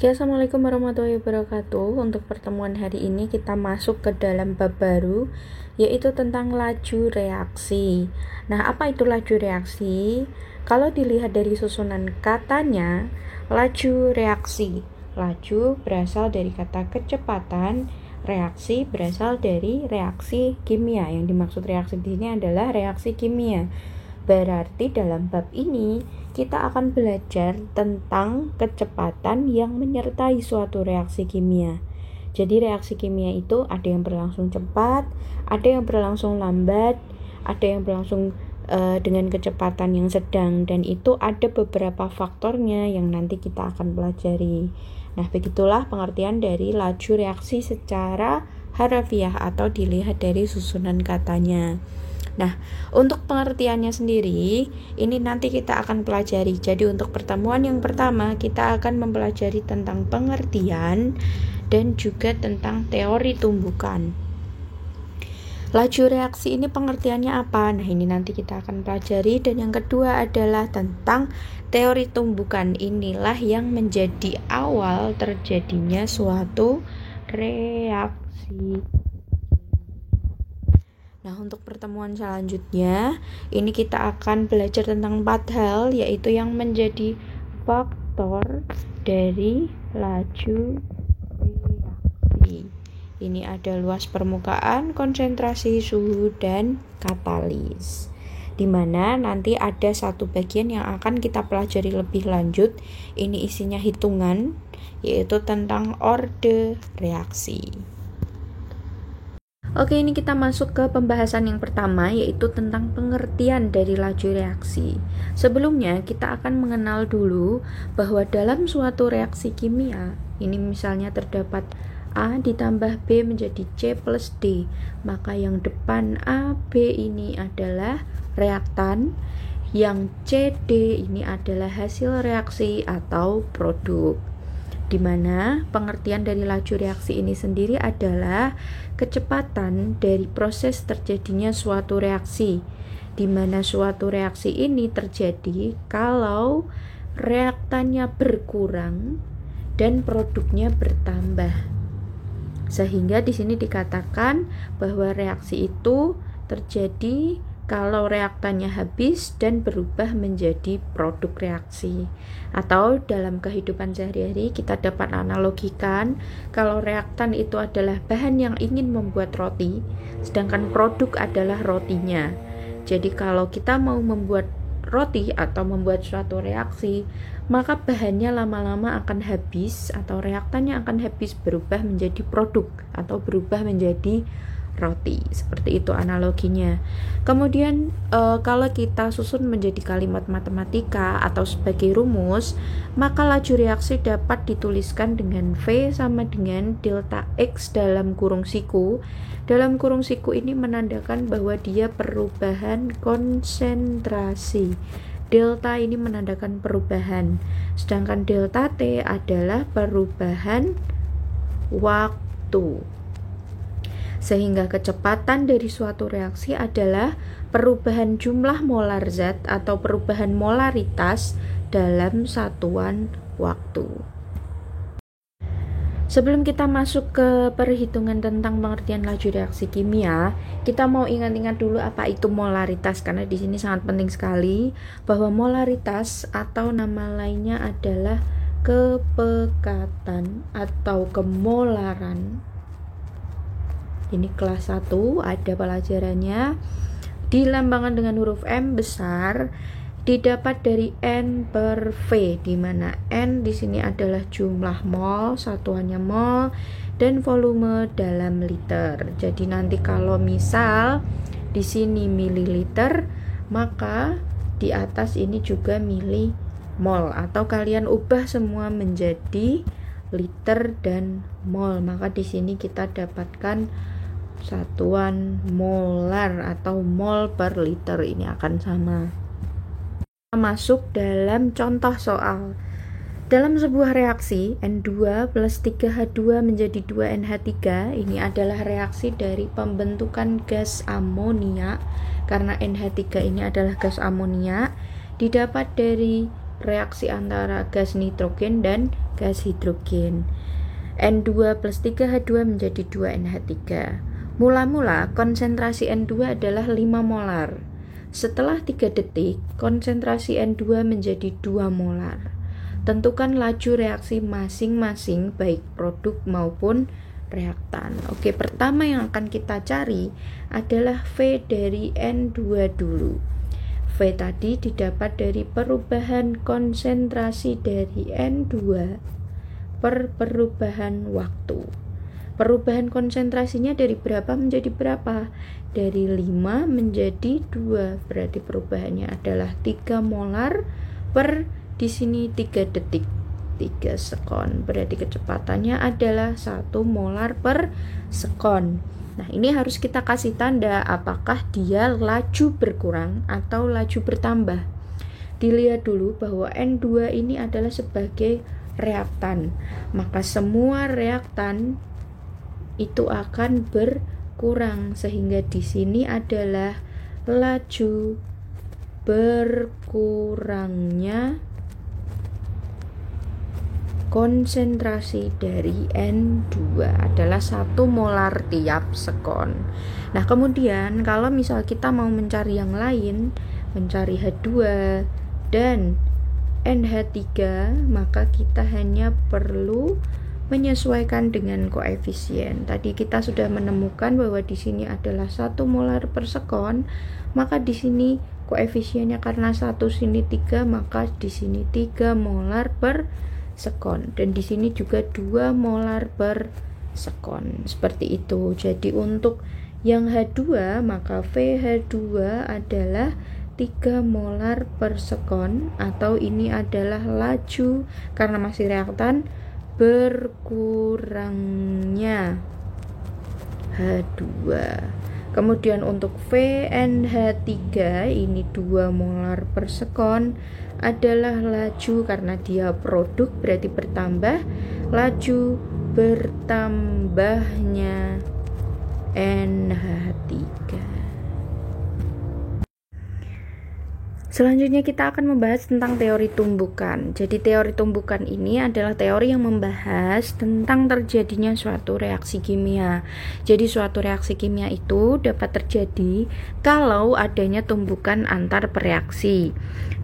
Ya, Assalamualaikum warahmatullahi wabarakatuh. Untuk pertemuan hari ini kita masuk ke dalam bab baru, yaitu tentang laju reaksi. Nah, apa itu laju reaksi? Kalau dilihat dari susunan katanya, laju reaksi. Laju berasal dari kata kecepatan, reaksi berasal dari reaksi kimia. Yang dimaksud reaksi di sini adalah reaksi kimia. Berarti dalam bab ini kita akan belajar tentang kecepatan yang menyertai suatu reaksi kimia. Jadi reaksi kimia itu ada yang berlangsung cepat, ada yang berlangsung lambat, ada yang berlangsung dengan kecepatan yang sedang, dan itu ada beberapa faktornya yang nanti kita akan pelajari. Nah, begitulah pengertian dari laju reaksi secara harafiah atau dilihat dari susunan katanya. Nah, untuk pengertiannya sendiri, ini nanti kita akan pelajari. Jadi untuk pertemuan yang pertama, kita akan mempelajari tentang pengertian dan juga tentang teori tumbukan. Laju reaksi ini pengertiannya apa? Nah, ini nanti kita akan pelajari. Dan yang kedua adalah tentang teori tumbukan. Inilah yang menjadi awal terjadinya suatu reaksi. Nah, untuk pertemuan selanjutnya, ini kita akan belajar tentang 4 hal, yaitu yang menjadi faktor dari laju reaksi. Ini ada luas permukaan, konsentrasi, suhu, dan katalis. Di mana nanti ada satu bagian yang akan kita pelajari lebih lanjut. Ini isinya hitungan, yaitu tentang orde reaksi. Oke, ini kita masuk ke pembahasan yang pertama, yaitu tentang pengertian dari laju reaksi. Sebelumnya, kita akan mengenal dulu bahwa dalam suatu reaksi kimia, ini misalnya terdapat A ditambah B menjadi C plus D, maka yang depan A, B ini adalah reaktan, yang C, D ini adalah hasil reaksi atau produk. Di mana pengertian dari laju reaksi ini sendiri adalah kecepatan dari proses terjadinya suatu reaksi, di mana suatu reaksi ini terjadi kalau reaktannya berkurang dan produknya bertambah. Sehingga di sini dikatakan bahwa reaksi itu terjadi kalau reaktannya habis dan berubah menjadi produk reaksi. Atau dalam kehidupan sehari-hari kita dapat analogikan kalau reaktan itu adalah bahan yang ingin membuat roti, sedangkan produk adalah rotinya. Jadi kalau kita mau membuat roti atau membuat suatu reaksi, maka bahannya lama-lama akan habis atau reaktannya akan habis, berubah menjadi produk atau berubah menjadi roti. Seperti itu analoginya. Kemudian kalau kita susun menjadi kalimat matematika atau sebagai rumus, maka laju reaksi dapat dituliskan dengan V sama dengan delta X dalam kurung siku. Dalam kurung siku ini menandakan bahwa dia perubahan konsentrasi. Delta ini menandakan perubahan, sedangkan delta T adalah perubahan waktu. Sehingga kecepatan dari suatu reaksi adalah perubahan jumlah molar zat atau perubahan molaritas dalam satuan waktu. Sebelum kita masuk ke perhitungan tentang pengertian laju reaksi kimia, kita mau ingat-ingat dulu apa itu molaritas, karena di sini sangat penting sekali bahwa molaritas atau nama lainnya adalah kepekatan atau kemolaran. Ini kelas 1 ada pelajarannya. Dilambangkan dengan huruf M besar, didapat dari N per V, di mana N di sini adalah jumlah mol, satuannya mol, dan volume dalam liter. Jadi nanti kalau misal di sini mililiter, maka di atas ini juga milimol, atau kalian ubah semua menjadi liter dan mol, maka di sini kita dapatkan satuan molar atau mol per liter, ini akan sama. Masuk dalam contoh soal. Dalam sebuah reaksi N2 plus 3H2 menjadi 2NH3, ini adalah reaksi dari pembentukan gas amonia. Karena NH3 ini adalah gas amonia, didapat dari reaksi antara gas nitrogen dan gas hidrogen. N2 plus 3H2 menjadi 2NH3. Mula-mula konsentrasi N2 adalah 5 molar. Setelah 3 detik, konsentrasi N2 menjadi 2 molar. Tentukan laju reaksi masing-masing baik produk maupun reaktan. Oke, pertama yang akan kita cari adalah V dari N2 dulu. V tadi didapat dari perubahan konsentrasi dari N2 per perubahan waktu. Perubahan konsentrasinya dari berapa menjadi berapa? Dari 5 menjadi 2. Berarti perubahannya adalah 3 molar per di sini 3 detik. 3 sekon. Berarti kecepatannya adalah 1 molar per sekon. Nah, ini harus kita kasih tanda apakah dia laju berkurang atau laju bertambah. Dilihat dulu bahwa N2 ini adalah sebagai reaktan. Maka semua reaktan itu akan berkurang sehingga di sini adalah laju berkurangnya konsentrasi dari N2 adalah 1 molar tiap sekon. Nah, kemudian kalau misal kita mau mencari yang lain, mencari H2 dan NH3, maka kita hanya perlu menyesuaikan dengan koefisien. Tadi kita sudah menemukan bahwa di sini adalah 1 molar per sekon, maka di sini koefisiennya karena 1 sini 3, maka di sini 3 molar per sekon, dan di sini juga 2 molar per sekon. Seperti itu. Jadi untuk yang H2 maka VH2 adalah 3 molar per sekon, atau ini adalah laju karena masih reaktan berkurangnya H2. Kemudian untuk VNH3 ini 2 molar per sekon adalah laju karena dia produk berarti bertambah, laju bertambahnya NH3. Selanjutnya kita akan membahas tentang teori tumbukan. Jadi teori tumbukan ini adalah teori yang membahas tentang terjadinya suatu reaksi kimia. Jadi suatu reaksi kimia itu dapat terjadi kalau adanya tumbukan antar bereaksi.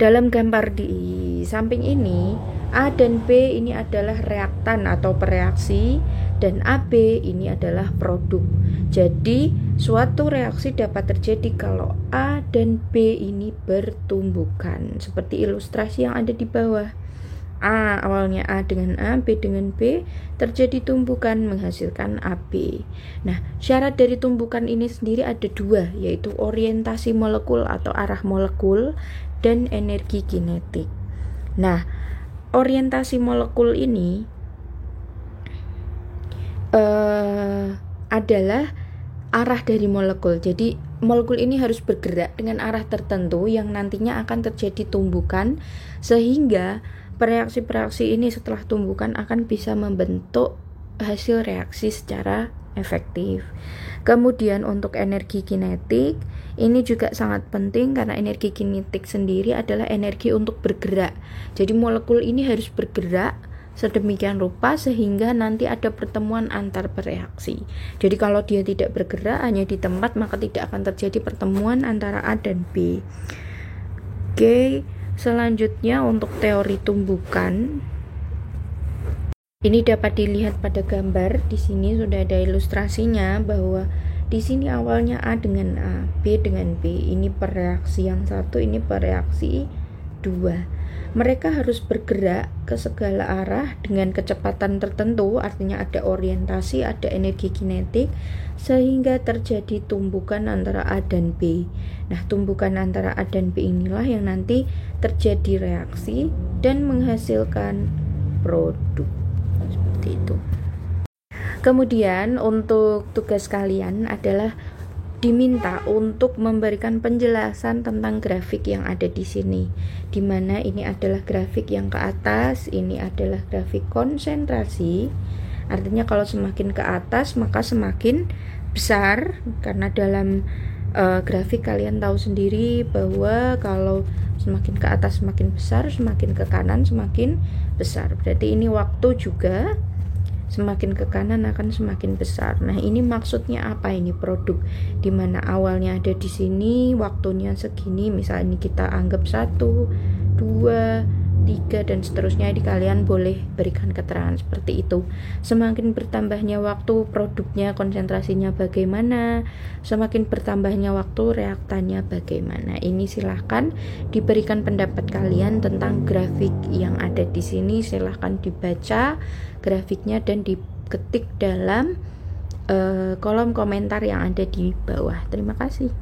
Dalam gambar di samping ini, A dan B ini adalah reaktan atau bereaksi, dan AB ini adalah produk. Jadi suatu reaksi dapat terjadi kalau A dan B ini bertumbukan, seperti ilustrasi yang ada di bawah. A, awalnya A dengan A, B dengan B, terjadi tumbukan menghasilkan AB. Nah, syarat dari tumbukan ini sendiri ada 2, yaitu orientasi molekul atau arah molekul dan energi kinetik. Nah, orientasi molekul ini adalah arah dari molekul. Jadi molekul ini harus bergerak dengan arah tertentu yang nantinya akan terjadi tumbukan, sehingga reaksi-reaksi ini setelah tumbukan akan bisa membentuk hasil reaksi secara efektif. Kemudian untuk energi kinetik ini juga sangat penting, karena energi kinetik sendiri adalah energi untuk bergerak. Jadi molekul ini harus bergerak sedemikian rupa sehingga nanti ada pertemuan antar bereaksi. Jadi kalau dia tidak bergerak hanya di tempat, maka tidak akan terjadi pertemuan antara A dan B. Oke, selanjutnya untuk teori tumbukan. Ini dapat dilihat pada gambar. Di sini sudah ada ilustrasinya bahwa di sini awalnya A dengan A, B dengan B. Ini bereaksi yang satu, ini bereaksi 2. Mereka harus bergerak ke segala arah dengan kecepatan tertentu, artinya ada orientasi, ada energi kinetik, sehingga terjadi tumbukan antara A dan B. Nah, tumbukan antara A dan B inilah yang nanti terjadi reaksi dan menghasilkan produk. Seperti itu. Kemudian untuk tugas kalian adalah diminta untuk memberikan penjelasan tentang grafik yang ada di sini, di mana ini adalah grafik yang ke atas, ini adalah grafik konsentrasi. Artinya kalau semakin ke atas maka semakin besar, karena dalam grafik kalian tahu sendiri bahwa kalau semakin ke atas semakin besar, semakin ke kanan semakin besar. Berarti ini waktu juga semakin ke kanan akan semakin besar. Nah, ini maksudnya apa ini produk? Dimana awalnya ada di sini, waktunya segini, misalnya ini kita anggap 1, 2, 3 dan seterusnya. Di kalian boleh berikan keterangan seperti itu. Semakin bertambahnya waktu, produknya konsentrasinya bagaimana, semakin bertambahnya waktu, reaktannya bagaimana. Ini silahkan diberikan pendapat kalian tentang grafik yang ada di sini. Silahkan dibaca grafiknya dan diketik dalam kolom komentar yang ada di bawah. Terima kasih.